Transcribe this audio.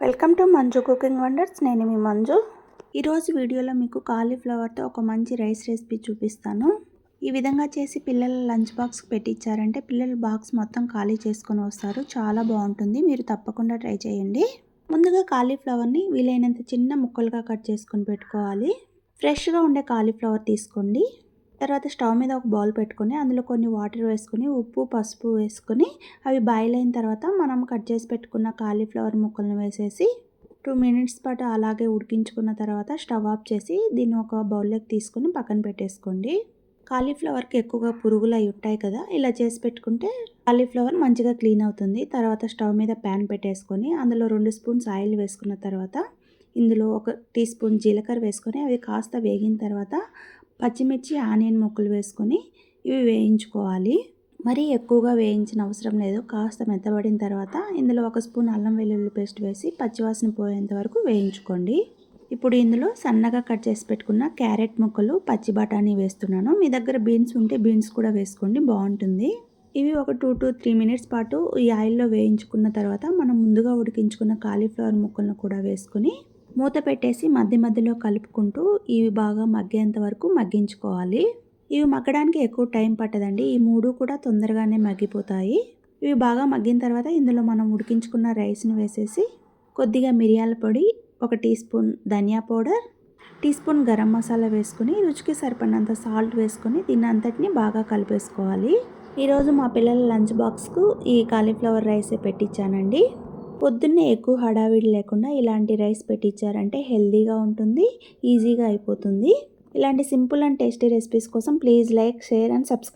Welcome to Manju cooking wonders. నేను మీ మంజు. ఈరోజు వీడియోలో మీకు కాలీఫ్లవర్తో ఒక మంచి రైస్ రెసిపీ చూపిస్తాను. ఈ విధంగా చేసి పిల్లల లంచ్ బాక్స్కి పెట్టించారంటే పిల్లల బాక్స్ మొత్తం ఖాళీ చేసుకొని వస్తారు. చాలా బాగుంటుంది, మీరు తప్పకుండా ట్రై చేయండి. ముందుగా కాలీఫ్లవర్ని వీలైనంత చిన్న ముక్కలుగా కట్ చేసుకొని పెట్టుకోవాలి. ఫ్రెష్గా ఉండే కాలీఫ్లవర్ తీసుకోండి. తర్వాత స్టవ్ మీద ఒక బౌల్ పెట్టుకొని అందులో కొన్ని వాటర్ వేసుకొని ఉప్పు పసుపు వేసుకొని అవి బాయిల్ అయిన తర్వాత మనం కట్ చేసి పెట్టుకున్న కాలీఫ్లవర్ ముక్కలను వేసేసి 2 మినిట్స్ పాటు అలాగే ఉడికించుకున్న తర్వాత స్టవ్ ఆఫ్ చేసి దీన్ని ఒక బౌల్లోకి తీసుకొని పక్కన పెట్టేసుకోండి. కాలీఫ్లవర్కి ఎక్కువగా పురుగులు అవి ఉంటాయి కదా, ఇలా చేసి పెట్టుకుంటే కాలీఫ్లవర్ మంచిగా క్లీన్ అవుతుంది. తర్వాత స్టవ్ మీద ప్యాన్ పెట్టేసుకొని అందులో 2 స్పూన్స్ ఆయిల్ వేసుకున్న తర్వాత ఇందులో 1 టీ స్పూన్ జీలకర్ర వేసుకొని అవి కాస్త వేగిన తర్వాత పచ్చిమిర్చి ఆనియన్ ముక్కలు వేసుకొని ఇవి వేయించుకోవాలి. మరీ ఎక్కువగా వేయించిన అవసరం లేదు. కాస్త మెత్తబడిన తర్వాత ఇందులో 1 స్పూన్ అల్లం వెల్లుల్లి పేస్ట్ వేసి పచ్చివాసన పోయేంత వరకు వేయించుకోండి. ఇప్పుడు ఇందులో సన్నగా కట్ చేసి పెట్టుకున్న క్యారెట్ ముక్కలు, పచ్చి బఠానీ వేస్తున్నాను. మీ దగ్గర బీన్స్ ఉంటే బీన్స్ కూడా వేసుకోండి, బాగుంటుంది. ఇవి ఒక 2 to 3 మినిట్స్ పాటు ఈ ఆయిల్లో వేయించుకున్న తర్వాత మనం ముందుగా ఉడికించుకున్న కాలీఫ్లవర్ ముక్కలను కూడా వేసుకొని మూత పెట్టేసి మధ్య మధ్యలో కలుపుకుంటూ ఇవి బాగా మగ్గేంత వరకు మగ్గించుకోవాలి. ఇవి మగ్గడానికి ఎక్కువ టైం పట్టదండి. ఈ 3 కూడా తొందరగానే మగ్గిపోతాయి. ఇవి బాగా మగ్గిన తర్వాత ఇందులో మనం ఉడికించుకున్న రైస్ని వేసేసి కొద్దిగా మిరియాల పొడి, 1 టీ స్పూన్ ధనియా powder, teaspoon garam masala వేసుకొని రుచికి సరిపడినంత సాల్ట్ వేసుకొని దీన్ని అంతటిని బాగా కలిపేసుకోవాలి. ఈరోజు మా పిల్లల లంచ్ బాక్స్కు ఈ కాలీఫ్లవర్ రైసే పెట్టించానండి. పొద్దున్నే ఎక్కువ హడావిడి లేకుండా ఇలాంటి రైస్ పెట్టించారంటే హెల్తీగా ఉంటుంది, ఈజీగా అయిపోతుంది. ఇలాంటి సింపుల్ అండ్ టేస్టీ రెసిపీస్ కోసం please like, share and subscribe.